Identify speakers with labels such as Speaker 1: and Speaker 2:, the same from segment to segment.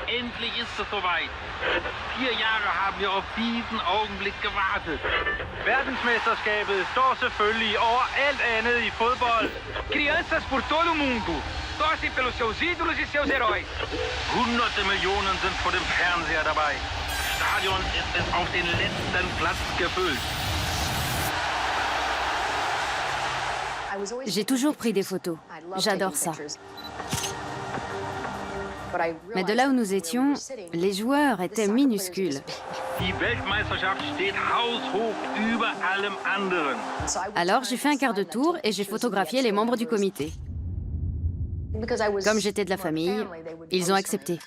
Speaker 1: Endlich ist es soweit. 4 Jahre haben wir auf diesen Augenblick gewartet. Verdensmesterskabet står selvfølgelig over alt andet i fodbold. Crianças por todo mundo. Torcem pelos seus ídolos e seus heróis. Hunderte Millionen sind vor dem Fernseher dabei. Das Stadion ist bis auf den letzten Platz gefüllt.
Speaker 2: J'ai toujours pris des photos. J'adore ça. Mais de là où nous étions, les joueurs étaient minuscules.
Speaker 1: Die Weltmeisterschaft steht haushoch über allem anderen.
Speaker 2: Alors j'ai fait un quart de tour et j'ai photographié les membres du comité. Comme j'étais de la famille, ils ont accepté.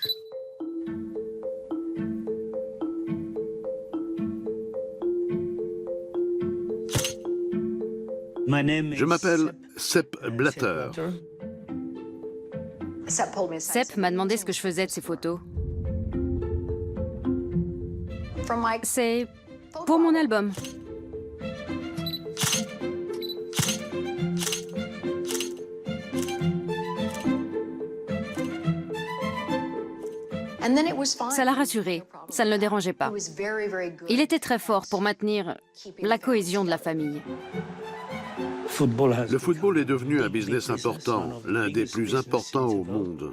Speaker 3: Je m'appelle Sepp Blatter.
Speaker 2: Sepp m'a demandé ce que je faisais de ces photos. C'est pour mon album. Ça l'a rassuré, ça ne le dérangeait pas. Il était très fort pour maintenir la cohésion de la famille.
Speaker 3: Le football est devenu un business important, l'un des plus importants au monde.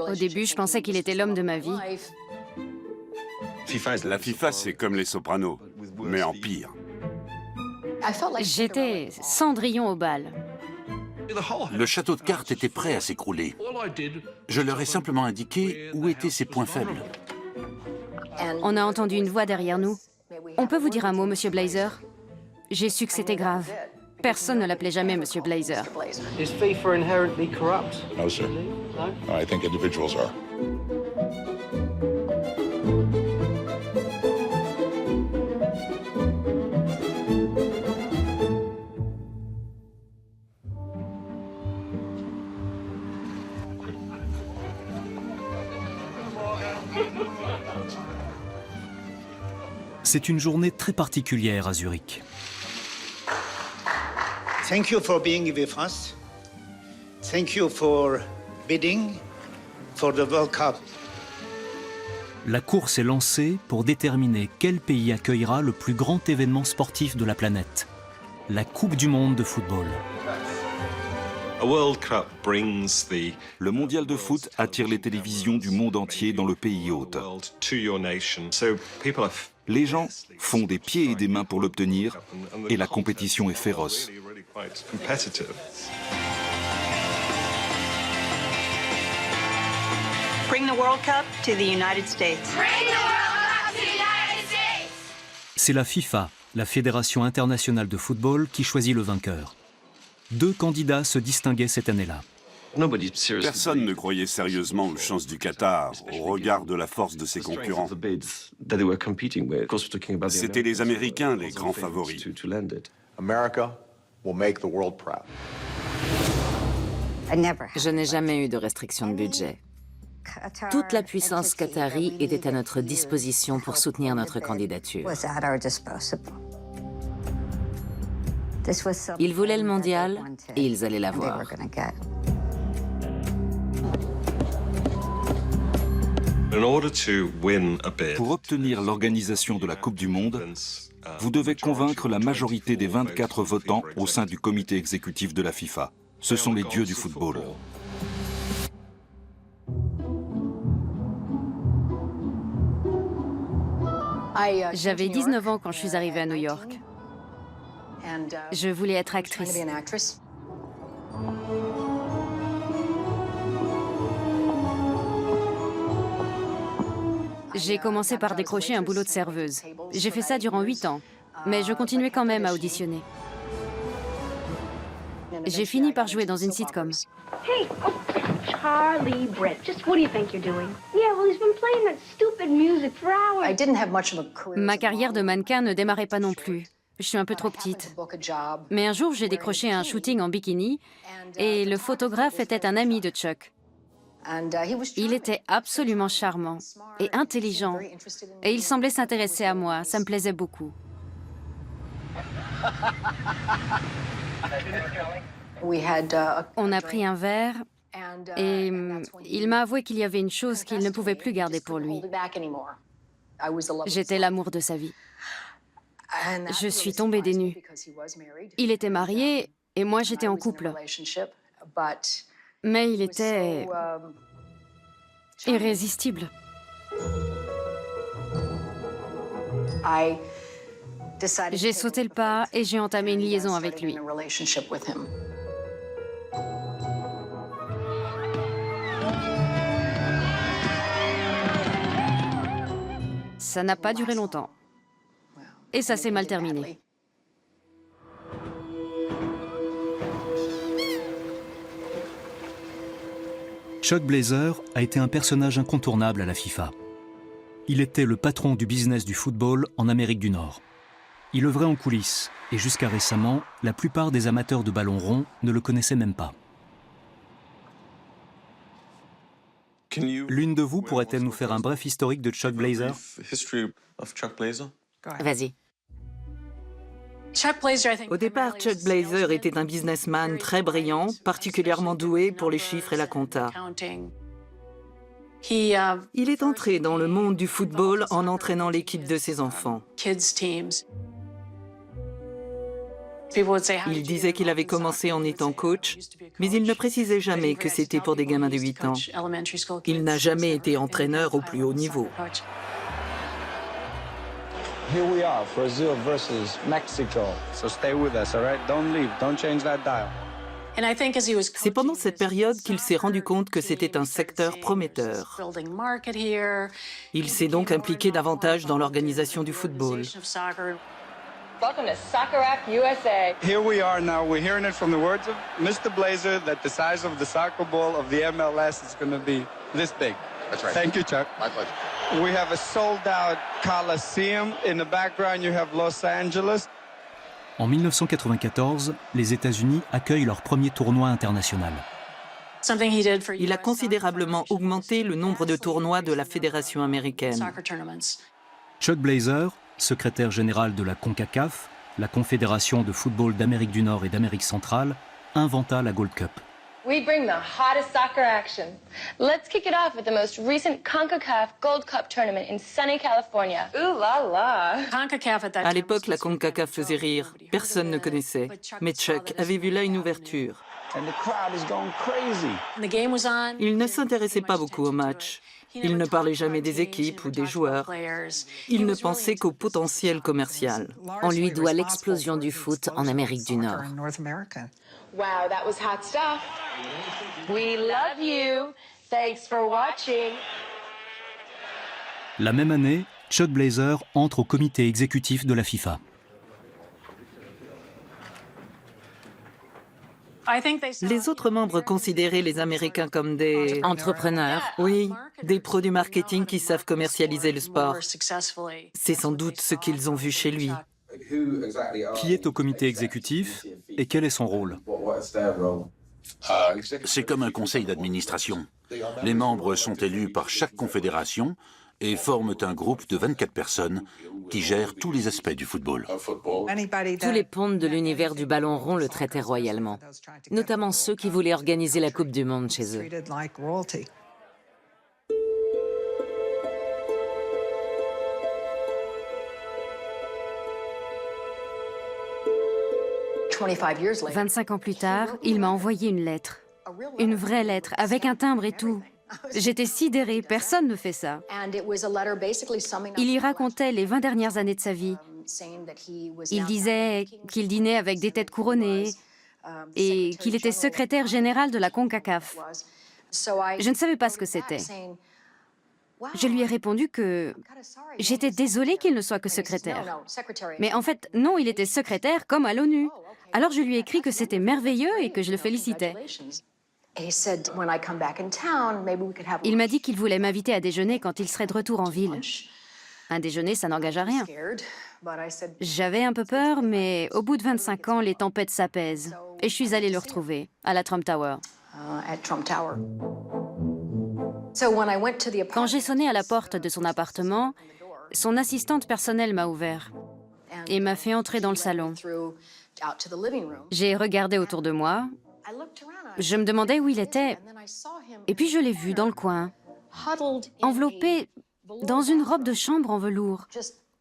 Speaker 2: Au début, je pensais qu'il était l'homme de ma vie.
Speaker 4: La FIFA, c'est comme les Sopranos, mais en pire.
Speaker 2: J'étais Cendrillon au bal.
Speaker 4: Le château de cartes était prêt à s'écrouler. Je leur ai simplement indiqué où étaient ses points faibles.
Speaker 2: On a entendu une voix derrière nous. On peut vous dire un mot, Monsieur Blazer? J'ai su que c'était grave. Personne ne l'appelait jamais Monsieur Blazer.
Speaker 5: Is FIFA inherently corrupt?
Speaker 6: No, sir.
Speaker 5: No?
Speaker 6: I think individuals are.
Speaker 7: C'est une journée très particulière à Zurich.
Speaker 8: Thank you for being with us. Thank you for bidding for the World Cup.
Speaker 7: La course est lancée pour déterminer quel pays accueillera le plus grand événement sportif de la planète, la Coupe du monde de football.
Speaker 9: Le mondial de foot attire les télévisions du monde entier dans le pays hôte. Les gens font des pieds et des mains pour l'obtenir et la compétition est féroce.
Speaker 10: Bring the World Cup to the United States. Bring the World Cup to the United States.
Speaker 7: C'est la FIFA, la Fédération internationale de football, qui choisit le vainqueur. 2 candidats se distinguaient cette année-là.
Speaker 4: Personne ne croyait sérieusement aux chances du Qatar au regard de la force de ses concurrents. C'étaient les Américains les grands favoris.
Speaker 11: America will make the world proud.
Speaker 12: Je n'ai jamais eu de restriction de budget. Toute la puissance qatari était à notre disposition pour soutenir notre candidature. Ils voulaient le mondial et ils allaient l'avoir.
Speaker 9: Pour obtenir l'organisation de la Coupe du Monde, vous devez convaincre la majorité des 24 votants au sein du comité exécutif de la FIFA. Ce sont les dieux du football.
Speaker 2: J'avais 19 ans quand je suis arrivée à New York. Je voulais être actrice. J'ai commencé par décrocher un boulot de serveuse. J'ai fait ça durant 8 ans, mais je continuais quand même à auditionner. J'ai fini par jouer dans une sitcom.
Speaker 13: Hey, oh, Charlie, Brett, just what do you think you're doing? Yeah, well, he's been playing that stupid music for hours.
Speaker 14: I didn't have much of a career.
Speaker 2: Ma carrière de mannequin ne démarrait pas non plus. Je suis un peu trop petite. Mais un jour, j'ai décroché un shooting en bikini et le photographe était un ami de Chuck. Il était absolument charmant et intelligent et il semblait s'intéresser à moi. Ça me plaisait beaucoup. On a pris un verre Et il m'a avoué qu'il y avait une chose qu'il ne pouvait plus garder pour lui. J'étais l'amour de sa vie. Je suis tombée des nues. Il était marié et moi j'étais en couple. Mais il était irrésistible. J'ai sauté le pas et j'ai entamé une liaison avec lui. Ça n'a pas duré longtemps. Et ça s'est mal terminé.
Speaker 7: Chuck Blazer a été un personnage incontournable à la FIFA. Il était le patron du business du football en Amérique du Nord. Il œuvrait en coulisses et jusqu'à récemment, la plupart des amateurs de ballon rond ne le connaissaient même pas. L'une de vous pourrait-elle nous faire un bref historique de Chuck Blazer?
Speaker 12: Vas-y.
Speaker 6: Au départ, Chuck Blazer était un businessman très brillant, particulièrement doué pour les chiffres et la compta. Il est entré dans le monde du football en entraînant l'équipe de ses enfants. Il disait qu'il avait commencé en étant coach, mais il ne précisait jamais que c'était pour des gamins de 8 ans. Il n'a jamais été entraîneur au plus haut niveau.
Speaker 14: Here we are, Brazil versus Mexico. So stay with us, all right? Don't leave, don't change that dial.
Speaker 6: C'est pendant cette période qu'il s'est rendu compte que c'était un secteur prometteur. Il s'est donc impliqué davantage dans l'organisation du football.
Speaker 15: Welcome to Soccer App USA.
Speaker 14: Here we are now. We're hearing it from the words of Mr. Blazer that the size of the soccer ball of the MLS is going to be this big.
Speaker 16: That's right.
Speaker 14: Thank you, Chuck.
Speaker 16: My pleasure.
Speaker 14: We have a sold-out Coliseum. In the background, you have Los Angeles.
Speaker 7: En 1994, les États-Unis accueillent leur premier tournoi international.
Speaker 6: Il a considérablement augmenté le nombre de tournois de la Fédération américaine.
Speaker 7: Chuck Blazer, secrétaire général de la CONCACAF, la Confédération de football d'Amérique du Nord et d'Amérique centrale, inventa la Gold Cup.
Speaker 15: We bring the hottest soccer action. Let's kick it off with the most recent CONCACAF Gold Cup tournament in sunny California. Ooh la la.
Speaker 6: À l'époque, la CONCACAF faisait rire. Personne ne connaissait. Mais Chuck avait vu là une ouverture. Il ne s'intéressait pas beaucoup au match. Il ne parlait jamais des équipes ou des joueurs. Il ne pensait qu'au potentiel commercial.
Speaker 12: On lui doit l'explosion du foot en Amérique du Nord.
Speaker 15: Wow, that was hot stuff. We love you. Thanks for watching.
Speaker 7: La même année, Chuck Blazer entre au comité exécutif de la FIFA.
Speaker 6: Les autres membres considéraient les Américains comme des...
Speaker 12: entrepreneurs.
Speaker 6: Oui, des pros du marketing qui savent commercialiser le sport. C'est sans doute ce qu'ils ont vu chez lui.
Speaker 7: Qui est au comité exécutif et quel est son rôle?
Speaker 4: C'est comme un conseil d'administration. Les membres sont élus par chaque confédération et forment un groupe de 24 personnes qui gèrent tous les aspects du football.
Speaker 12: Tous les pontes de l'univers du ballon rond le traitaient royalement, notamment ceux qui voulaient organiser la Coupe du Monde chez eux. «
Speaker 2: 25 ans plus tard, il m'a envoyé une lettre. Une vraie lettre, avec un timbre et tout. J'étais sidérée, personne ne fait ça. Il y racontait les 20 dernières années de sa vie. Il disait qu'il dînait avec des têtes couronnées et qu'il était secrétaire général de la CONCACAF. Je ne savais pas ce que c'était. Je lui ai répondu que j'étais désolée qu'il ne soit que secrétaire. Mais en fait, non, il était secrétaire comme à l'ONU. Alors je lui ai écrit que c'était merveilleux et que je le félicitais. Il m'a dit qu'il voulait m'inviter à déjeuner quand il serait de retour en ville. Un déjeuner, ça n'engage à rien. J'avais un peu peur, mais au bout de 25 ans, les tempêtes s'apaisent. Et je suis allée le retrouver, à la Trump Tower. Quand j'ai sonné à la porte de son appartement, son assistante personnelle m'a ouvert et m'a fait entrer dans le salon. J'ai regardé autour de moi Je me demandais où il était, et puis je l'ai vu dans le coin, enveloppé dans une robe de chambre en velours,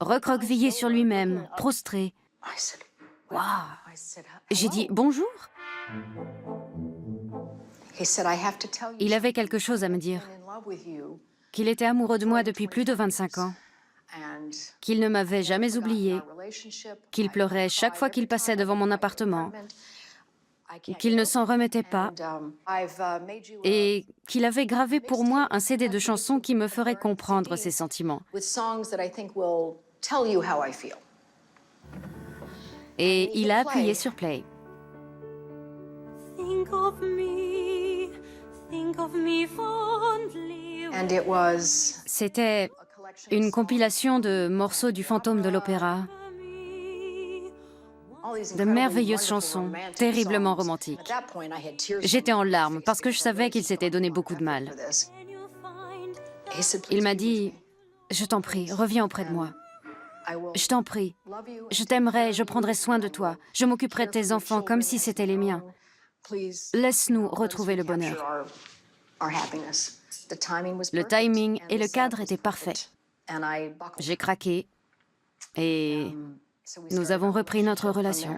Speaker 2: recroquevillé sur lui-même, prostré. Waouh! J'ai dit « Bonjour ». Il avait quelque chose à me dire, qu'il était amoureux de moi depuis plus de 25 ans, qu'il ne m'avait jamais oublié, qu'il pleurait chaque fois qu'il passait devant mon appartement, qu'il ne s'en remettait pas, et qu'il avait gravé pour moi un CD de chansons qui me ferait comprendre ses sentiments. Et il a appuyé sur play. C'était une compilation de morceaux du Fantôme de l'Opéra, de merveilleuses chansons, terriblement romantiques. J'étais en larmes parce que je savais qu'il s'était donné beaucoup de mal. Il m'a dit « Je t'en prie, reviens auprès de moi. Je t'en prie, je t'aimerai, je prendrai soin de toi. Je m'occuperai de tes enfants comme si c'était les miens. Laisse-nous retrouver le bonheur. » Le timing et le cadre étaient parfaits. J'ai craqué et nous avons repris notre relation.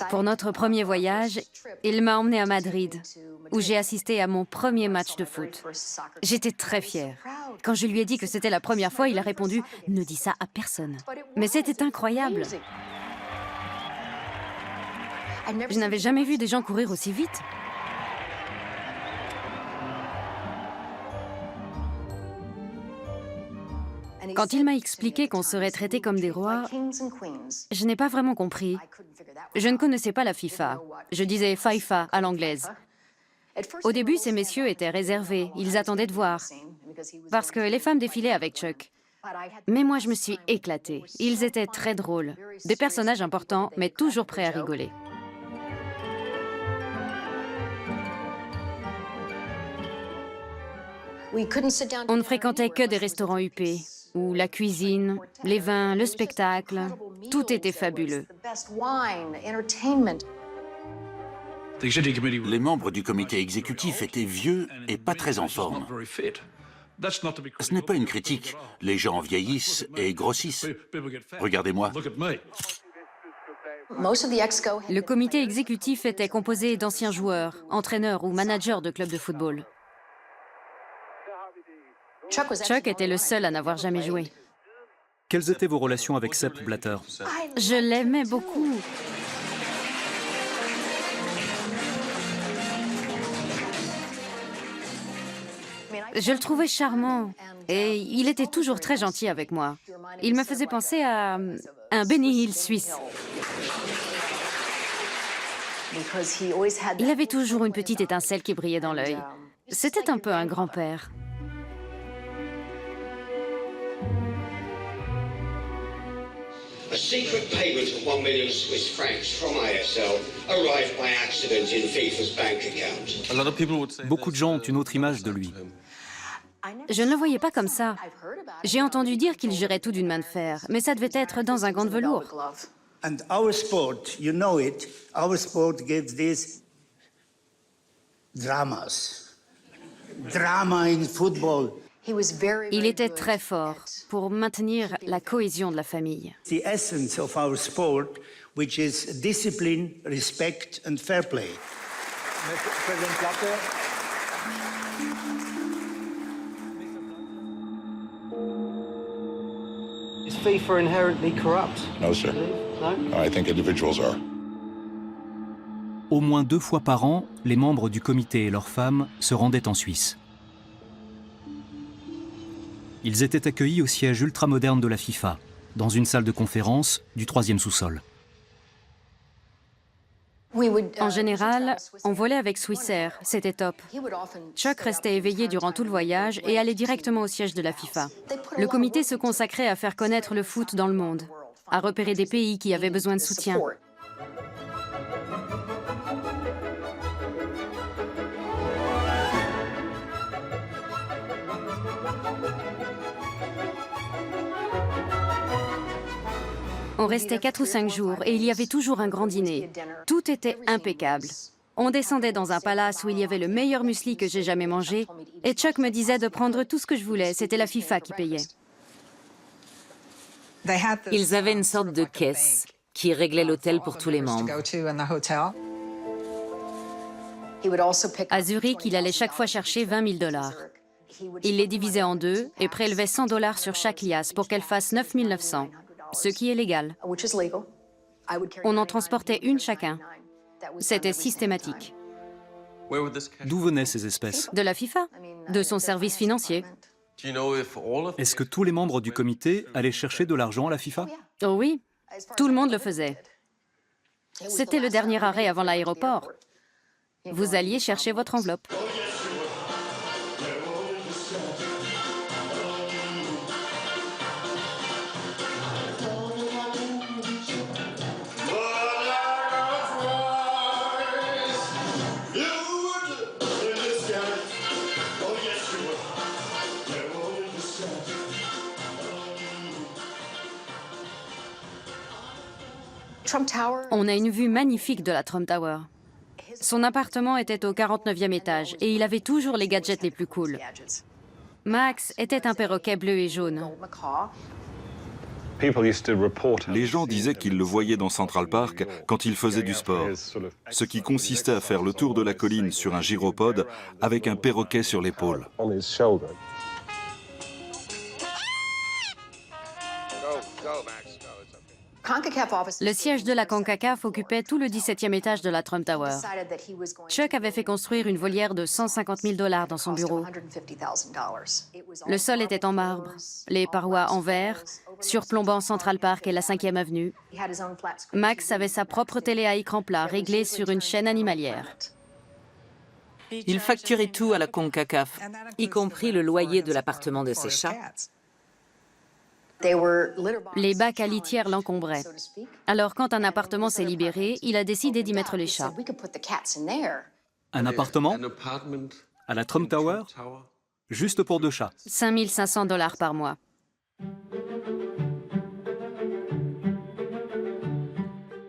Speaker 2: Pour notre premier voyage, il m'a emmenée à Madrid, où j'ai assisté à mon premier match de foot. J'étais très fière. Quand je lui ai dit que c'était la première fois, il a répondu « Ne dis ça à personne ». Mais c'était incroyable. Je n'avais jamais vu des gens courir aussi vite. Quand il m'a expliqué qu'on serait traités comme des rois, je n'ai pas vraiment compris. Je ne connaissais pas la FIFA. Je disais FIFA à l'anglaise. Au début, ces messieurs étaient réservés. Ils attendaient de voir. Parce que les femmes défilaient avec Chuck. Mais moi, je me suis éclatée. Ils étaient très drôles. Des personnages importants, mais toujours prêts à rigoler. On ne fréquentait que des restaurants huppés, où la cuisine, les vins, le spectacle, tout était fabuleux.
Speaker 4: Les membres du comité exécutif étaient vieux et pas très en forme. Ce n'est pas une critique. Les gens vieillissent et grossissent. Regardez-moi.
Speaker 2: Le comité exécutif était composé d'anciens joueurs, entraîneurs ou managers de clubs de football. Chuck était le seul à n'avoir jamais joué.
Speaker 7: Quelles étaient vos relations avec Sepp Blatter?
Speaker 2: Je l'aimais beaucoup. Je le trouvais charmant et il était toujours très gentil avec moi. Il me faisait penser à un Benny Hill suisse. Il avait toujours une petite étincelle qui brillait dans l'œil. C'était un peu un grand-père.
Speaker 16: A secret payment of 1 million Swiss francs from ISL arrived by accident in FIFA's bank account.
Speaker 7: Beaucoup de gens ont une autre image de lui.
Speaker 2: Je ne le voyais pas comme ça. J'ai entendu dire qu'il gérait tout d'une main de fer, mais ça devait être dans un gant de velours.
Speaker 8: And our sport, you know it, our sport gives these dramas. Drama in football.
Speaker 2: Il était très fort pour maintenir la cohésion de la famille.
Speaker 8: The essence of our sport, which is discipline, respect and fair play.
Speaker 5: Is FIFA inherently corrupt?
Speaker 11: No, sir.
Speaker 5: No?
Speaker 11: I think individuals are.
Speaker 7: Au moins 2 fois par an, les membres du comité et leurs femmes se rendaient en Suisse. Ils étaient accueillis au siège ultramoderne de la FIFA, dans une salle de conférence du 3e sous-sol.
Speaker 2: En général, on volait avec Swissair, c'était top. Chuck restait éveillé durant tout le voyage et allait directement au siège de la FIFA. Le comité se consacrait à faire connaître le foot dans le monde, à repérer des pays qui avaient besoin de soutien. On restait 4 ou 5 jours et il y avait toujours un grand dîner. Tout était impeccable. On descendait dans un palace où il y avait le meilleur muesli que j'ai jamais mangé et Chuck me disait de prendre tout ce que je voulais. C'était la FIFA qui payait.
Speaker 12: Ils avaient une sorte de caisse qui réglait l'hôtel pour tous les membres.
Speaker 2: À Zurich, il allait chaque fois chercher 20 000 $. Il les divisait en deux et prélevait 100 $ sur chaque liasse pour qu'elle fasse 9 900, ce qui est légal. On en transportait une chacun. C'était systématique.
Speaker 7: D'où venaient ces espèces?
Speaker 2: De la FIFA, de son service financier.
Speaker 7: Est-ce que tous les membres du comité allaient chercher de l'argent à la FIFA?
Speaker 2: Oh oui, tout le monde le faisait. C'était le dernier arrêt avant l'aéroport. Vous alliez chercher votre enveloppe. On a une vue magnifique de la Trump Tower. Son appartement était au 49e étage et il avait toujours les gadgets les plus cool. Max était un perroquet bleu et jaune.
Speaker 9: Les gens disaient qu'ils le voyaient dans Central Park quand il faisait du sport, ce qui consistait à faire le tour de la colline sur un gyropode avec un perroquet sur l'épaule.
Speaker 2: Le siège de la CONCACAF occupait tout le 17e étage de la Trump Tower. Chuck avait fait construire une volière de 150 000 $ dans son bureau. Le sol était en marbre, les parois en verre, surplombant Central Park et la 5e avenue. Max avait sa propre télé à écran plat réglée sur une chaîne animalière.
Speaker 6: Il facturait tout à la CONCACAF,
Speaker 12: y compris le loyer de l'appartement de ses chats.
Speaker 2: Les bacs à litière l'encombraient. Alors, quand un appartement s'est libéré, il a décidé d'y mettre les chats.
Speaker 7: Un appartement? À la Trump Tower? Juste pour 2 chats.
Speaker 2: 5 500 $ par mois.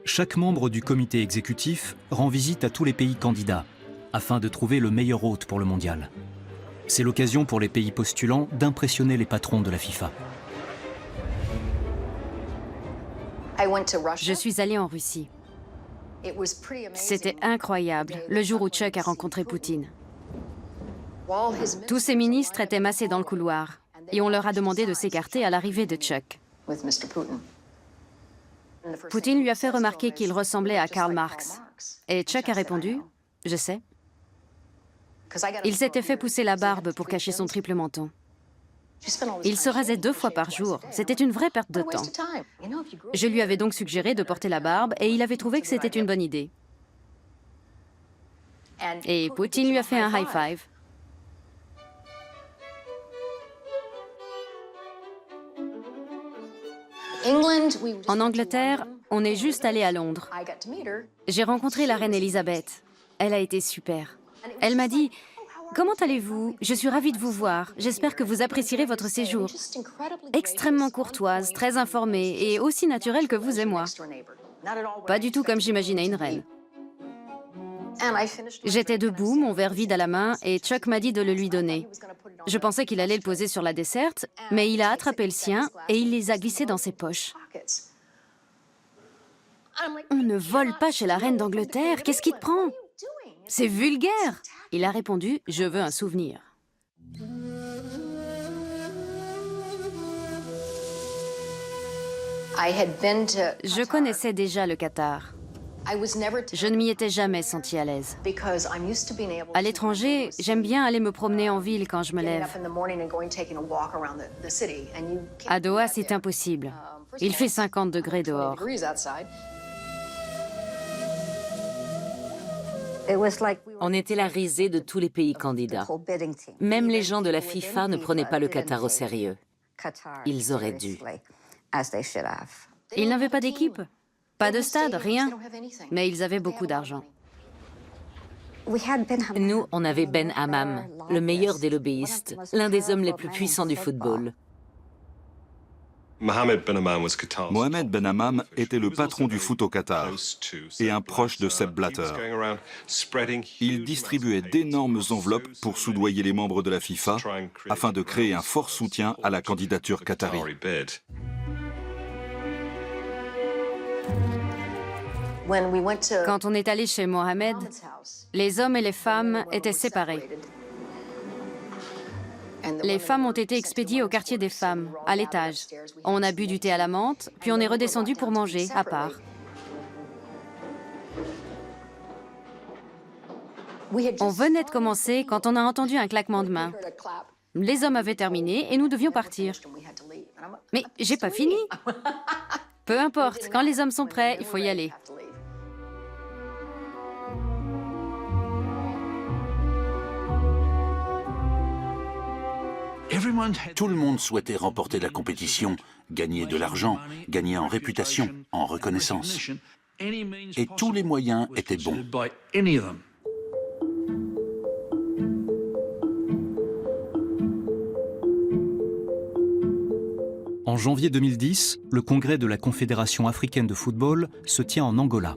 Speaker 7: Chaque membre du comité exécutif rend visite à tous les pays candidats, afin de trouver le meilleur hôte pour le mondial. C'est l'occasion pour les pays postulants d'impressionner les patrons de la FIFA.
Speaker 2: Je suis allée en Russie. C'était incroyable, le jour où Chuck a rencontré Poutine. Tous ses ministres étaient massés dans le couloir et on leur a demandé de s'écarter à l'arrivée de Chuck. Poutine lui a fait remarquer qu'il ressemblait à Karl Marx. Et Chuck a répondu « Je sais ». Il s'était fait pousser la barbe pour cacher son triple menton. Il se rasait 2 fois par jour. C'était une vraie perte de temps. Je lui avais donc suggéré de porter la barbe et il avait trouvé que c'était une bonne idée. Et Poutine lui a fait un high five. En Angleterre, on est juste allé à Londres. J'ai rencontré la reine Elisabeth. Elle a été super. Elle m'a dit: comment allez-vous? Je suis ravie de vous voir. J'espère que vous apprécierez votre séjour. Extrêmement courtoise, très informée et aussi naturelle que vous et moi. Pas du tout comme j'imaginais une reine. J'étais debout, mon verre vide à la main, et Chuck m'a dit de le lui donner. Je pensais qu'il allait le poser sur la desserte, mais il a attrapé le sien et il les a glissés dans ses poches. On ne vole pas chez la reine d'Angleterre, qu'est-ce qui te prend? C'est vulgaire! Il a répondu, je veux un souvenir. Je connaissais déjà le Qatar. Je ne m'y étais jamais sentie à l'aise. À l'étranger, j'aime bien aller me promener en ville quand je me lève. À Doha, c'est impossible. Il fait 50 degrés dehors.
Speaker 12: On était la risée de tous les pays candidats. Même les gens de la FIFA ne prenaient pas le Qatar au sérieux. Ils auraient dû.
Speaker 2: Ils n'avaient pas d'équipe, pas de stade, rien. Mais ils avaient beaucoup d'argent.
Speaker 12: Nous, on avait Ben Hammam, le meilleur des lobbyistes, l'un des hommes les plus puissants du football.
Speaker 9: Mohamed Ben Hammam était le patron du foot au Qatar et un proche de Sepp Blatter. Il distribuait d'énormes enveloppes pour soudoyer les membres de la FIFA afin de créer un fort soutien à la candidature qatari.
Speaker 2: Quand on est allé chez Mohamed, les hommes et les femmes étaient séparés. Les femmes ont été expédiées au quartier des femmes, à l'étage. On a bu du thé à la menthe, puis on est redescendu pour manger, à part. On venait de commencer quand on a entendu un claquement de mains. Les hommes avaient terminé et nous devions partir. Mais j'ai pas fini. Peu importe, quand les hommes sont prêts, il faut y aller.
Speaker 4: Tout le monde souhaitait remporter la compétition, gagner de l'argent, gagner en réputation, en reconnaissance. Et tous les moyens étaient bons.
Speaker 7: En janvier 2010, le congrès de la Confédération africaine de football se tient en Angola.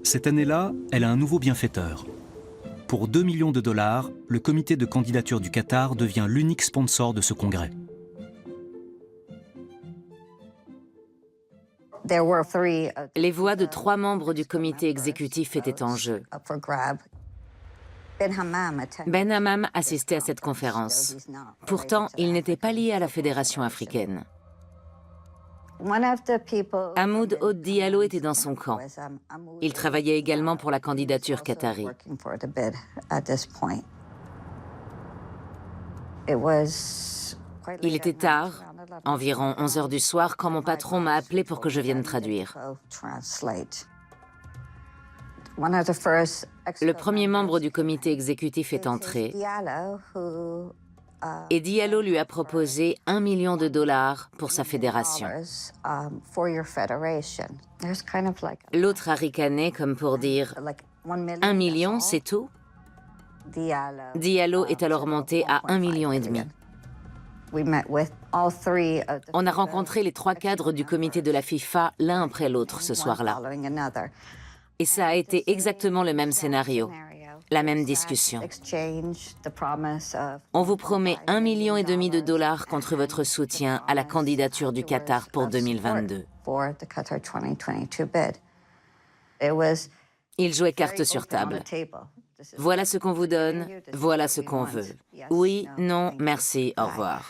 Speaker 7: Cette année-là, elle a un nouveau bienfaiteur. Pour 2 millions de dollars, le comité de candidature du Qatar devient l'unique sponsor de ce congrès.
Speaker 12: Les voix de 3 membres du comité exécutif étaient en jeu. Ben Hammam assistait à cette conférence. Pourtant, il n'était pas lié à la fédération africaine. Hamoud Ould Diallo était dans son camp. Il travaillait également pour la candidature qatari. Il était tard, environ 11 heures du soir, quand mon patron m'a appelé pour que je vienne traduire. Le premier membre du comité exécutif est entré et Diallo lui a proposé 1 million de dollars pour sa fédération. L'autre a ricané comme pour dire « 1 million, c'est tout ?» Diallo est alors monté à 1,5 million. On a rencontré les 3 cadres du comité de la FIFA l'un après l'autre ce soir-là. Et ça a été exactement le même scénario, la même discussion. On vous promet 1,5 million de dollars contre votre soutien à la candidature du Qatar pour 2022. Ils jouaient carte sur table. Voilà ce qu'on vous donne, voilà ce qu'on veut. Oui, non, merci, au revoir.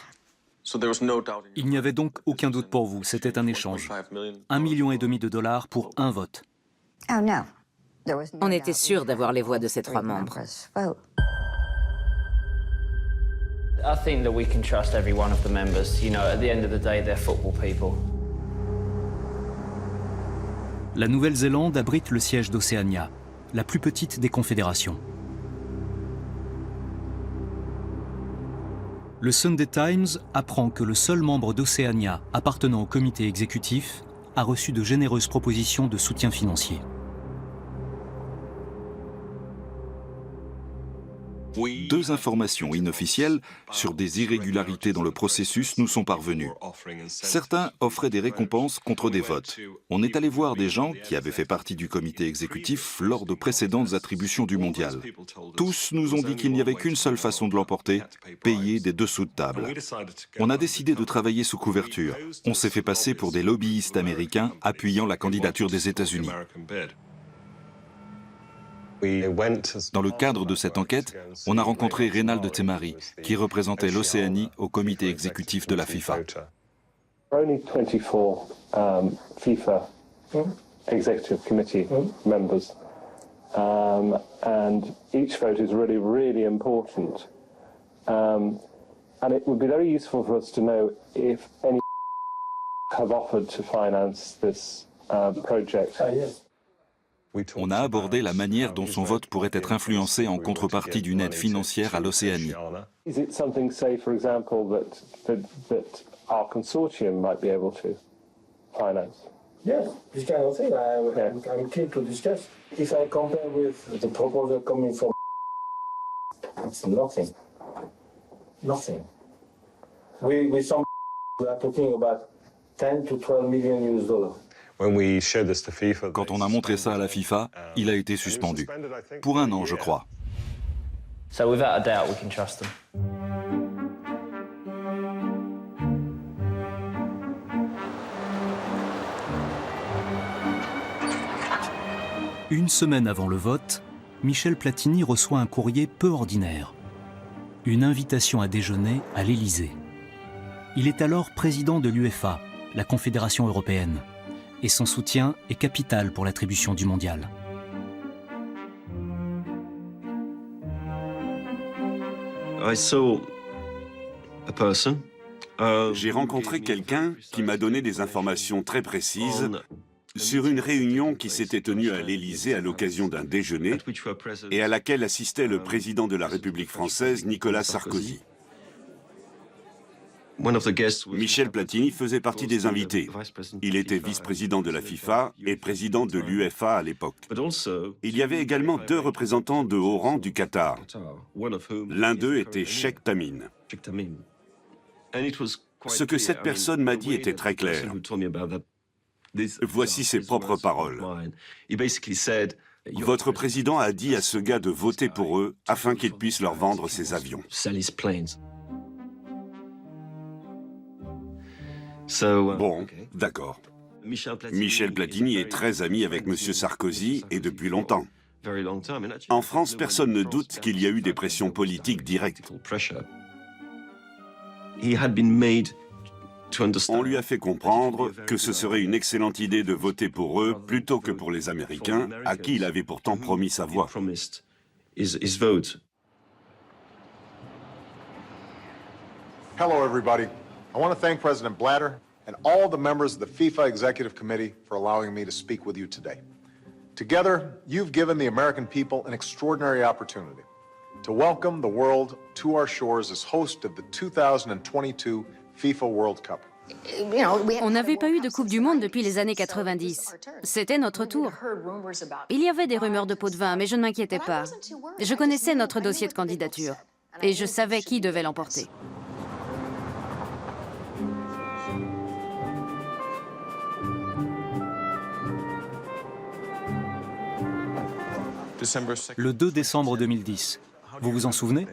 Speaker 7: Il n'y avait donc aucun doute pour vous, c'était un échange. 1,5 million de dollars pour un vote.
Speaker 12: On était sûr d'avoir les voix de ces 3 membres.
Speaker 17: I think that we can trust every one of the members. You know, at the end of the day, they're football people.
Speaker 7: La Nouvelle-Zélande abrite le siège d'Océania, la plus petite des confédérations. Le Sunday Times apprend que le seul membre d'Océania appartenant au comité exécutif a reçu de généreuses propositions de soutien financier.
Speaker 9: Deux informations inofficielles sur des irrégularités dans le processus nous sont parvenues. Certains offraient des récompenses contre des votes. On est allé voir des gens qui avaient fait partie du comité exécutif lors de précédentes attributions du mondial. Tous nous ont dit qu'il n'y avait qu'une seule façon de l'emporter, payer des dessous de table. On a décidé de travailler sous couverture. On s'est fait passer pour des lobbyistes américains appuyant la candidature des États-Unis. Dans le cadre de cette enquête, on a rencontré Reynald Temari, qui représentait l'Océanie au comité exécutif de la FIFA.
Speaker 18: FIFA Executive Committee members, and each vote is really important. And it would be very useful for us to know if any have offered to finance this project.
Speaker 9: On a abordé la manière dont son vote pourrait être influencé en contrepartie d'une aide financière à l'Océanie.
Speaker 18: Is it something, say, for example, that our consortium might be able to finance?
Speaker 19: Yes, this kind of thing. I'm keen to discuss. If I compare with the proposal coming from, it's nothing. Nothing. With some we are talking about 10 to 12 million US dollars.
Speaker 9: Quand on a montré ça à la FIFA, il a été suspendu. Pour 1 an, je crois.
Speaker 17: So without a doubt, we can trust them.
Speaker 7: Une semaine avant le vote, Michel Platini reçoit un courrier peu ordinaire. Une invitation à déjeuner à l'Élysée. Il est alors président de l'UEFA, la Confédération européenne, et son soutien est capital pour l'attribution du mondial.
Speaker 20: J'ai rencontré quelqu'un qui m'a donné des informations très précises sur une réunion qui s'était tenue à l'Élysée à l'occasion d'un déjeuner et à laquelle assistait le président de la République française, Nicolas Sarkozy. Michel Platini faisait partie des invités. Il était vice-président de la FIFA et président de l'UEFA à l'époque. Il y avait également 2 représentants de haut rang du Qatar. L'un d'eux était Sheikh Tamim. Ce que cette personne m'a dit était très clair. Voici ses propres paroles. Votre président a dit à ce gars de voter pour eux afin qu'il puisse leur vendre ses avions. Bon, d'accord. Michel Platini est très ami avec M. Sarkozy et depuis longtemps. En France, personne ne doute qu'il y a eu des pressions politiques directes. On lui a fait comprendre que ce serait une excellente idée de voter pour eux plutôt que pour les Américains, à qui il avait pourtant promis sa voix.
Speaker 11: Hello, everybody. I want to thank President Blatter and all the members of the FIFA Executive Committee for allowing me to speak with you today. Together, you've given the American people an extraordinary opportunity to welcome the world to our shores as host of the 2022 FIFA World Cup.
Speaker 2: On n'avait pas eu de Coupe du Monde depuis les années 90. C'était notre tour. Il y avait des rumeurs de pots de vin, mais je ne m'inquiétais pas. Je connaissais notre dossier de candidature et je savais qui devait l'emporter.
Speaker 7: Le 2 décembre 2010. Vous vous en souvenez?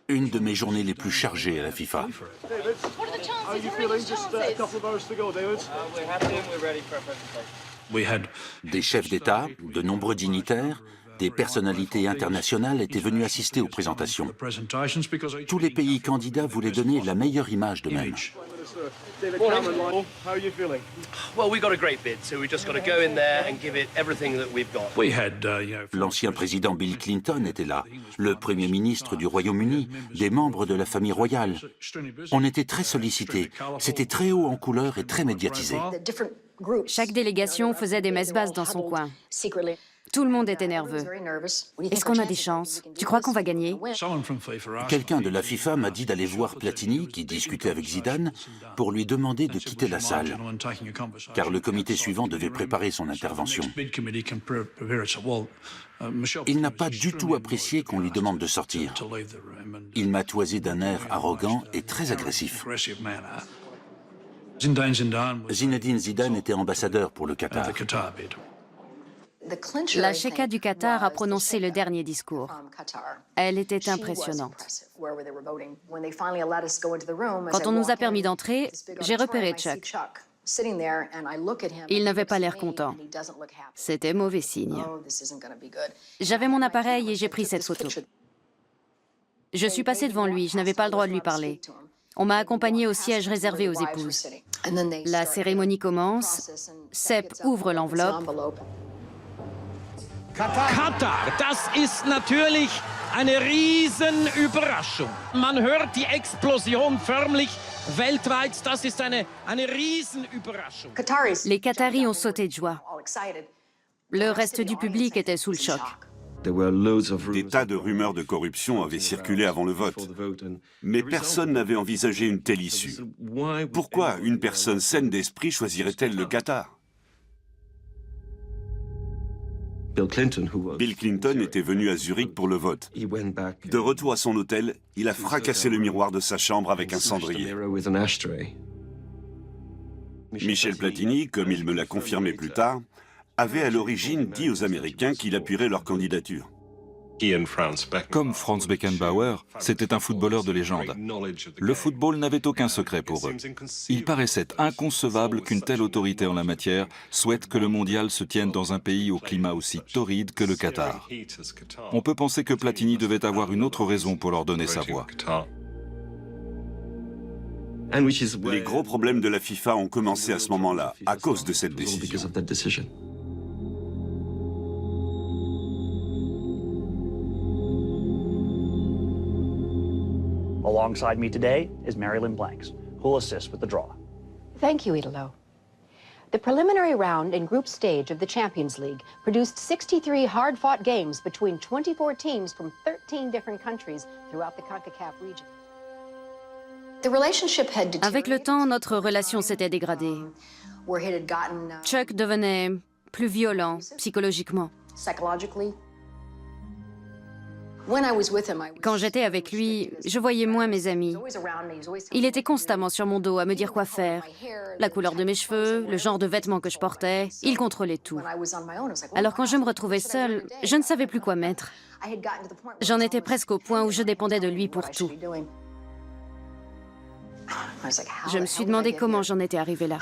Speaker 4: Une de mes journées les plus chargées à la FIFA. Des chefs d'État, de nombreux dignitaires, des personnalités internationales étaient venus assister aux présentations. Tous les pays candidats voulaient donner la meilleure image d'eux-mêmes. L'ancien président Bill Clinton était là, le premier ministre du Royaume-Uni, des membres de la famille royale. On était très sollicités, c'était très haut en couleur et très médiatisé.
Speaker 2: Chaque délégation faisait des messes basses dans son coin. Tout le monde était nerveux. Est-ce qu'on a des chances? Tu crois qu'on va gagner?
Speaker 4: Quelqu'un de la FIFA m'a dit d'aller voir Platini, qui discutait avec Zidane, pour lui demander de quitter la salle, car le comité suivant devait préparer son intervention. Il n'a pas du tout apprécié qu'on lui demande de sortir. Il m'a toisé d'un air arrogant et très agressif. Zinedine Zidane était ambassadeur pour le Qatar.
Speaker 2: La Sheikha du Qatar a prononcé le dernier discours. Elle était impressionnante. Quand on nous a permis d'entrer, j'ai repéré Chuck. Il n'avait pas l'air content. C'était mauvais signe. J'avais mon appareil et j'ai pris cette photo. Je suis passée devant lui, je n'avais pas le droit de lui parler. On m'a accompagnée au siège réservé aux épouses. La cérémonie commence. Sepp ouvre l'enveloppe.
Speaker 21: Katar, das ist natürlich eine Riesenüberraschung. Man hört die Explosion förmlich weltweit. Das ist eine Riesenüberraschung.
Speaker 2: Les Qataris ont sauté de joie. Le reste du public était sous le choc.
Speaker 20: Des tas de rumeurs de corruption avaient circulé avant le vote. Mais personne n'avait envisagé une telle issue. Pourquoi une personne saine d'esprit choisirait-elle le Qatar? Bill Clinton était venu à Zurich pour le vote. De retour à son hôtel, il a fracassé le miroir de sa chambre avec un cendrier. Michel Platini, comme il me l'a confirmé plus tard, avait à l'origine dit aux Américains qu'il appuierait leur candidature.
Speaker 9: Comme Franz Beckenbauer, c'était un footballeur de légende. Le football n'avait aucun secret pour eux. Il paraissait inconcevable qu'une telle autorité en la matière souhaite que le mondial se tienne dans un pays au climat aussi torride que le Qatar. On peut penser que Platini devait avoir une autre raison pour leur donner sa voix.
Speaker 20: Les gros problèmes de la FIFA ont commencé à ce moment-là, à cause de cette décision.
Speaker 1: Alongside me today is Marilyn Blanks, who will assist with the draw.
Speaker 22: Thank you, Idolo. The preliminary round and group stage of the Champions League produced 63 hard-fought games between 24 teams from 13 different countries throughout the CONCACAF region.
Speaker 2: Avec le temps, notre relation s'était dégradée. Chuck devenait plus violent psychologiquement. Quand j'étais avec lui, je voyais moins mes amis. Il était constamment sur mon dos à me dire quoi faire. La couleur de mes cheveux, le genre de vêtements que je portais, il contrôlait tout. Alors quand je me retrouvais seule, je ne savais plus quoi mettre. J'en étais presque au point où je dépendais de lui pour tout. Je me suis demandé comment j'en étais arrivée là.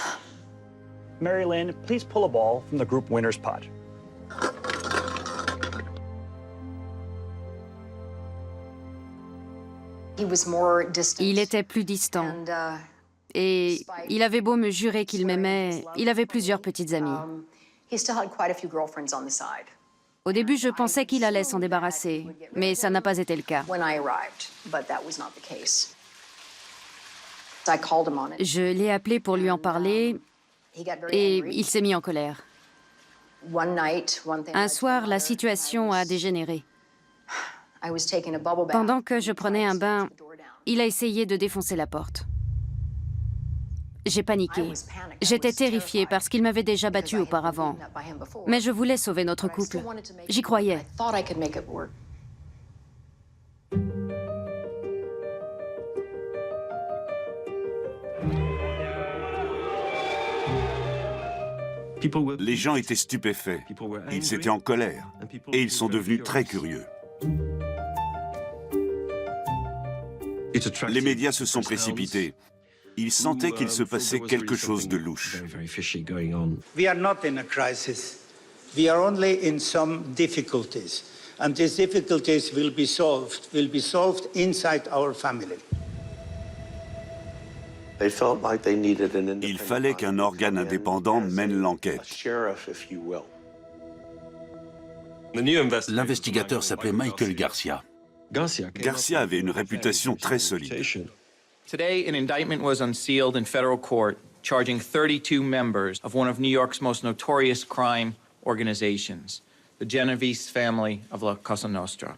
Speaker 1: Marilyn, please pull a ball from the group winner's pot.
Speaker 2: Il était plus distant. Et il avait beau me jurer qu'il m'aimait, il avait plusieurs petites amies. Au début, je pensais qu'il allait s'en débarrasser, mais ça n'a pas été le cas. Je l'ai appelé pour lui en parler et il s'est mis en colère. Un soir, la situation a dégénéré. Pendant que je prenais un bain, il a essayé de défoncer la porte. J'ai paniqué. J'étais terrifiée parce qu'il m'avait déjà battue auparavant. Mais je voulais sauver notre couple. J'y croyais.
Speaker 20: Les gens étaient stupéfaits, ils étaient en colère, et ils sont devenus très curieux. Les médias se sont précipités. Ils sentaient qu'il se passait quelque chose de louche.
Speaker 8: We are not in a crisis. We are only in some difficulties. And these difficulties will be solved inside our family.
Speaker 20: Il fallait qu'un organe indépendant mène l'enquête.
Speaker 4: L'investigateur s'appelait Michael Garcia.
Speaker 20: Garcia avait une réputation très solide.
Speaker 23: Today, an indictment was unsealed in federal court charging 32 members of one of New York's most notorious crime organizations, the Genovese family of La Cosa Nostra.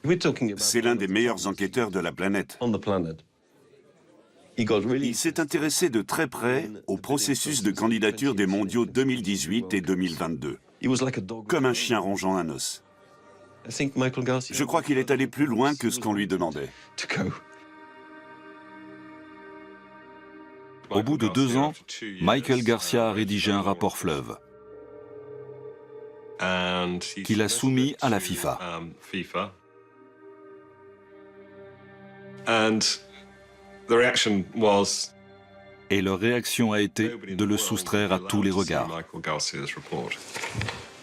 Speaker 20: C'est l'un des meilleurs enquêteurs de la planète. Il s'est intéressé de très près au processus de candidature des mondiaux 2018 et 2022, comme un chien rongeant un os. Je crois qu'il est allé plus loin que ce qu'on lui demandait.
Speaker 9: Au bout de 2 ans, Michael Garcia a rédigé un rapport fleuve qu'il a soumis à la FIFA. Et leur réaction a été de le soustraire à tous les regards.